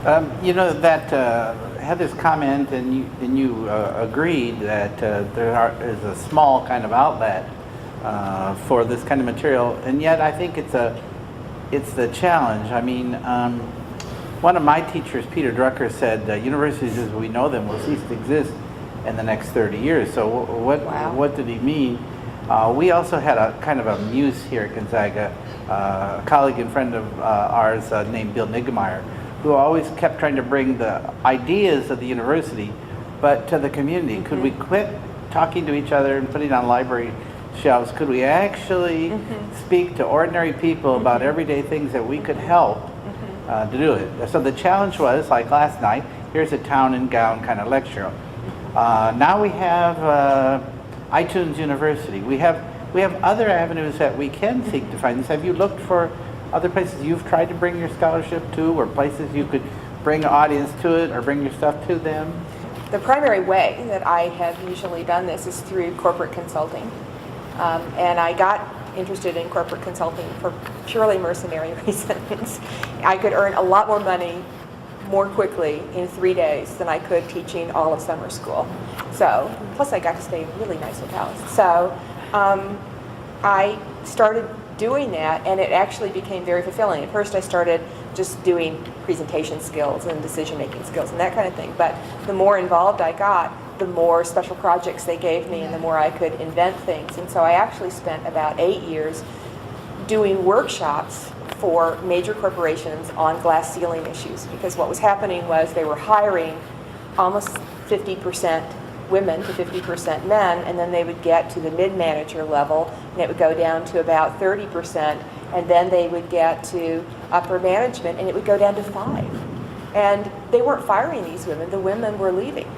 You know that Heather's comment, and you agreed that is a small kind of outlet for this kind of material, and yet I think it's the challenge. I mean, one of my teachers, Peter Drucker, said universities as we know them will cease to exist in the next 30 years. So what did he mean? We also had a kind of a muse here at Gonzaga, a colleague and friend of ours named Bill Niggemeyer, who always kept trying to bring the ideas of the university, but to the community. Mm-hmm. Could we quit talking to each other and putting on library shelves? Could we actually speak to ordinary people about everyday things that we could help to do it? So the challenge was, like last night, here's a town and gown kind of lecture. Now we have iTunes University. We have other avenues that we can seek to find this. Have you looked for other places you've tried to bring your scholarship to, or places you could bring an audience to it or bring your stuff to them? The primary way that I have usually done this is through corporate consulting. And I got interested in corporate consulting for purely mercenary reasons. I could earn a lot more money more quickly in 3 days than I could teaching all of summer school. So, plus I got to stay in really nice hotels. So I started doing that, and it actually became very fulfilling. At first I started just doing presentation skills and decision-making skills and that kind of thing, but the more involved I got, the more special projects they gave me and the more I could invent things. And so I actually spent about 8 years doing workshops for major corporations on glass ceiling issues, because what was happening was they were hiring almost 50% women to 50% men, and then they would get to the mid-manager level, and it would go down to about 30%, and then they would get to upper management, and it would go down to 5. And they weren't firing these women, the women were leaving.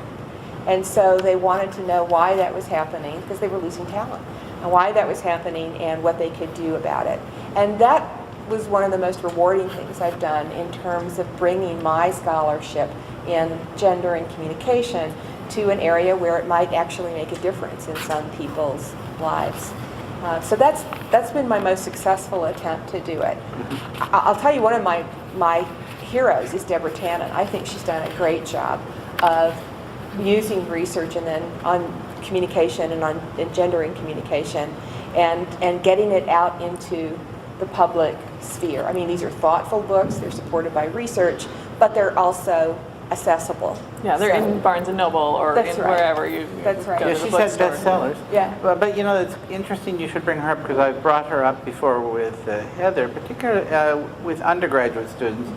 And so they wanted to know why that was happening, because they were losing talent, and why that was happening and what they could do about it. And that was one of the most rewarding things I've done in terms of bringing my scholarship in gender and communication to an area where it might actually make a difference in some people's lives. So that's been my most successful attempt to do it. I'll tell you, one of my heroes is Deborah Tannen. I think she's done a great job of using research and then on communication and on gender and communication and getting it out into the public sphere. I mean, these are thoughtful books, they're supported by research, but they're also accessible. Yeah, they're in Barnes & Noble or in wherever you That's right. go Yeah, to the she's had bookstore. bestsellers. Yeah. But you know, it's interesting you should bring her up, because I've brought her up before with Heather, particularly with undergraduate students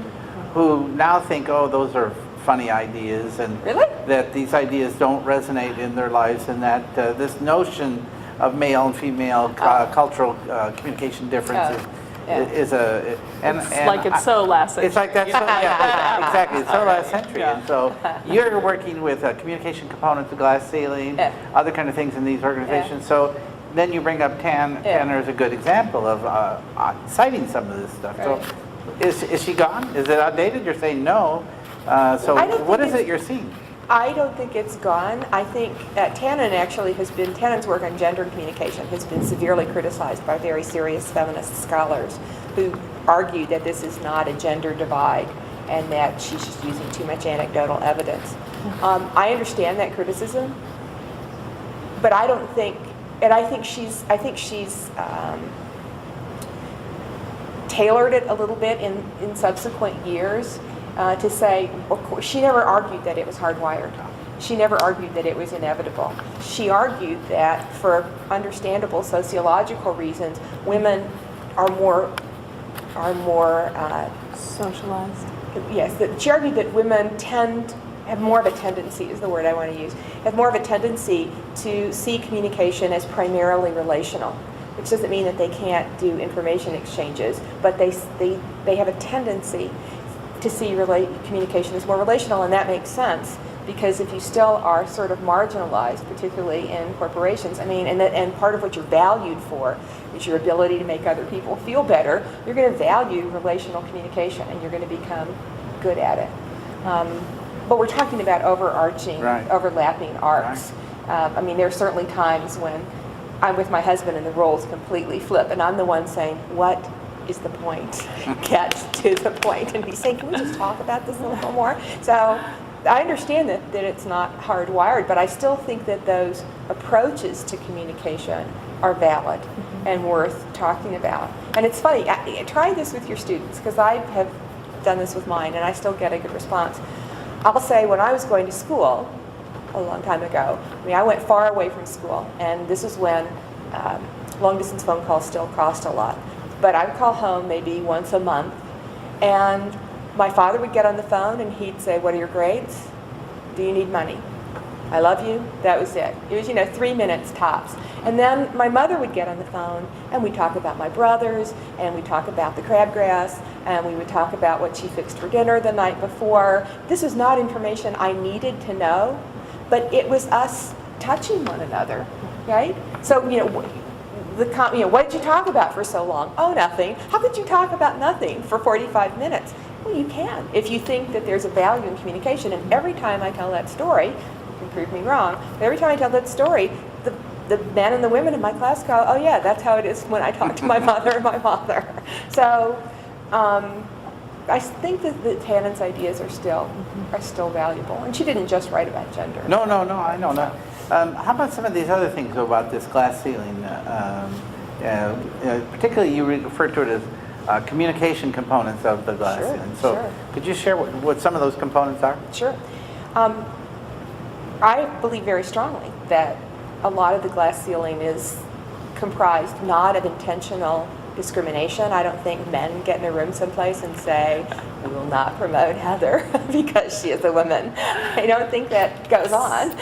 who now think, oh, those are funny ideas, and Really? that these ideas don't resonate in their lives, and that this notion of male and female cultural communication differences is a it's so last century. It's like that's so, yeah, exactly. It's so last century, Yeah. and so you're working with communication components of glass ceiling, other kind of things in these organizations. So then you bring up Tanner as a good example of citing some of this stuff. Right. So is she gone? Is it outdated? You're saying no. So what is it you're seeing? I don't think it's gone. I think Tannen actually Tannen's work on gender and communication has been severely criticized by very serious feminist scholars who argue that this is not a gender divide and that she's just using too much anecdotal evidence. I understand that criticism, but I don't think, and I think she's tailored it a little bit in subsequent years. To say, of course, she never argued that it was hardwired. She never argued that it was inevitable. She argued that for understandable sociological reasons, women are more socialized. Yes, she argued that women have more of a tendency, is the word I want to use, have more of a tendency to see communication as primarily relational, which doesn't mean that they can't do information exchanges, but they have a tendency to see communication as more relational, and that makes sense, because if you still are sort of marginalized, particularly in corporations, I mean, and part of what you're valued for is your ability to make other people feel better, you're going to value relational communication, and you're going to become good at it. But we're talking about overarching, overlapping arcs. I mean, there are certainly times when I'm with my husband and the roles completely flip, and I'm the one saying, what is the point. Get to the point. And he's saying, can we just talk about this a little more? So I understand that it's not hardwired, but I still think that those approaches to communication are valid and worth talking about. And it's funny, try this with your students, because I have done this with mine and I still get a good response. I'll say when I was going to school a long time ago, I went far away from school, and this is when long distance phone calls still cost a lot. But I would call home maybe once a month, and my father would get on the phone and he'd say, what are your grades? Do you need money? I love you. That was it. It was, 3 minutes tops. And then my mother would get on the phone and we'd talk about my brothers, and we'd talk about the crabgrass, and we would talk about what she fixed for dinner the night before. This was not information I needed to know, but it was us touching one another, right? So, what did you talk about for so long? Oh, nothing. How could you talk about nothing for 45 minutes? Well, you can, if you think that there's a value in communication. And every time I tell that story, you can prove me wrong, but every time I tell that story, the men and the women in my class go, oh yeah, that's how it is when I talk to my mother and my father. So I think that the Tannen's ideas are still valuable. And she didn't just write about gender. No, I know that. How about some of these other things about this glass ceiling? Particularly, you refer to it as communication components of the glass ceiling. So could you share what some of those components are? Sure. I believe very strongly that a lot of the glass ceiling is comprised not of intentional discrimination. I don't think men get in a room someplace and say, we will not promote Heather because she is a woman. I don't think that goes on.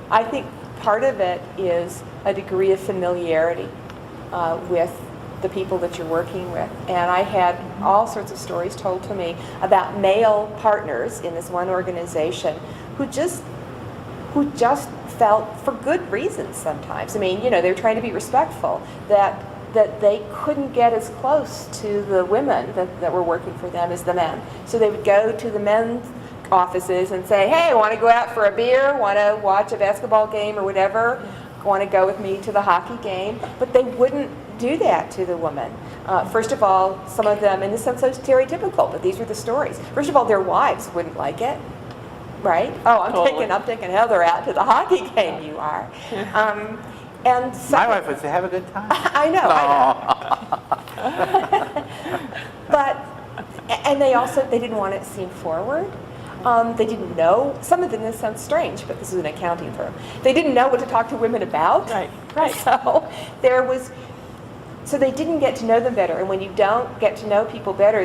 I think part of it is a degree of familiarity with the people that you're working with. And I had all sorts of stories told to me about male partners in this one organization who just felt, for good reasons sometimes, they were trying to be respectful, that they couldn't get as close to the women that were working for them as the men. So they would go to the men's offices and say, hey, want to go out for a beer? Want to watch a basketball game or whatever? Want to go with me to the hockey game? But they wouldn't do that to the woman. First of all, some of them, and this sounds so stereotypical, but these were the stories. First of all, their wives wouldn't like it. Right? Oh, I'm taking Heather out to the hockey game. You are. And my wife would say, have a good time. I know. But, and they didn't want it seen forward. They didn't know, some of them, this sounds strange, but this is an accounting firm. They didn't know what to talk to women about. Right. So they didn't get to know them better. And when you don't get to know people better,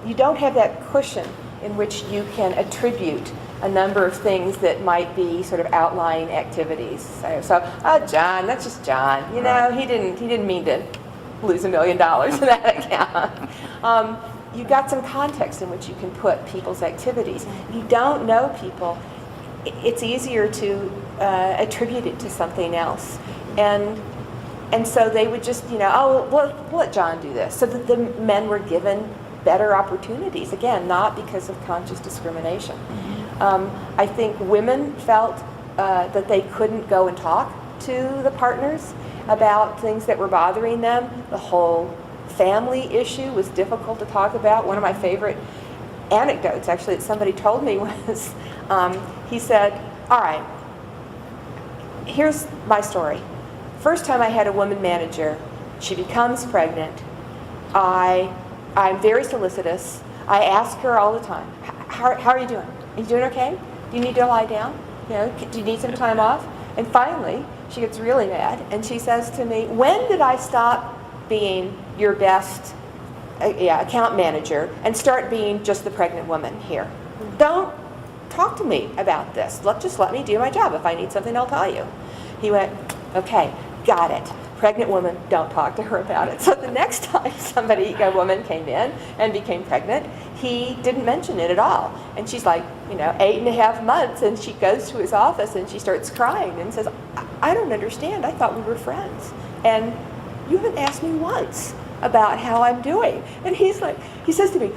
you don't have that cushion in which you can attribute a number of things that might be sort of outlying activities. So John, that's just John. He didn't mean to lose $1 million in that account. You got some context in which you can put people's activities. If you don't know people, it's easier to attribute it to something else. And so they would just, we'll let John do this. So that the men were given better opportunities, again, not because of conscious discrimination. I think women felt that they couldn't go and talk to the partners about things that were bothering them. The whole family issue was difficult to talk about. One of my favorite anecdotes, actually, that somebody told me was, he said, all right, here's my story. First time I had a woman manager, she becomes pregnant. I'm very solicitous. I ask her all the time, how are you doing? Are you doing okay? Do you need to lie down? Do you need some time off? And finally, she gets really mad, and she says to me, when did I stop being your best account manager and start being just the pregnant woman here? Don't talk to me about this. Just let me do my job. If I need something, I'll tell you. He went, okay, got it. Pregnant woman, don't talk to her about it. So the next time a woman came in and became pregnant, he didn't mention it at all. And she's like, 8.5 months, and she goes to his office and she starts crying and says, I don't understand. I thought we were friends. And you haven't asked me once about how I'm doing. And he says to me,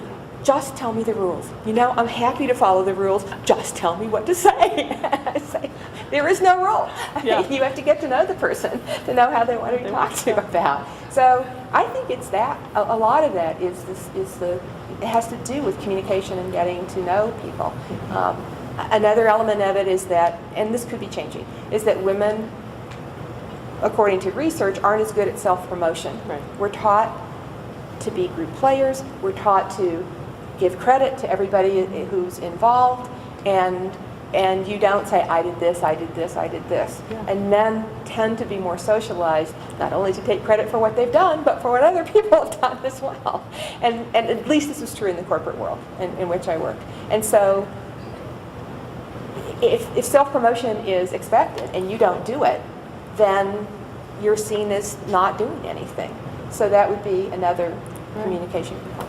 just tell me the rules. You know, I'm happy to follow the rules. Just tell me what to say. I say, there is no rule. Yeah. You have to get to know the person to know how they want to be talked to about. So I think it's that. A lot of that is it has to do with communication and getting to know people. Another element of it is that, and this could be changing, is that women, according to research, aren't as good at self-promotion. Right. We're taught to be group players. We're taught to give credit to everybody who's involved, and you don't say, I did this, I did this, I did this. Yeah. And men tend to be more socialized, not only to take credit for what they've done, but for what other people have done as well. And at least this is true in the corporate world in which I work. And so if self-promotion is expected and you don't do it, then you're seen as not doing anything. So that would be another communication component.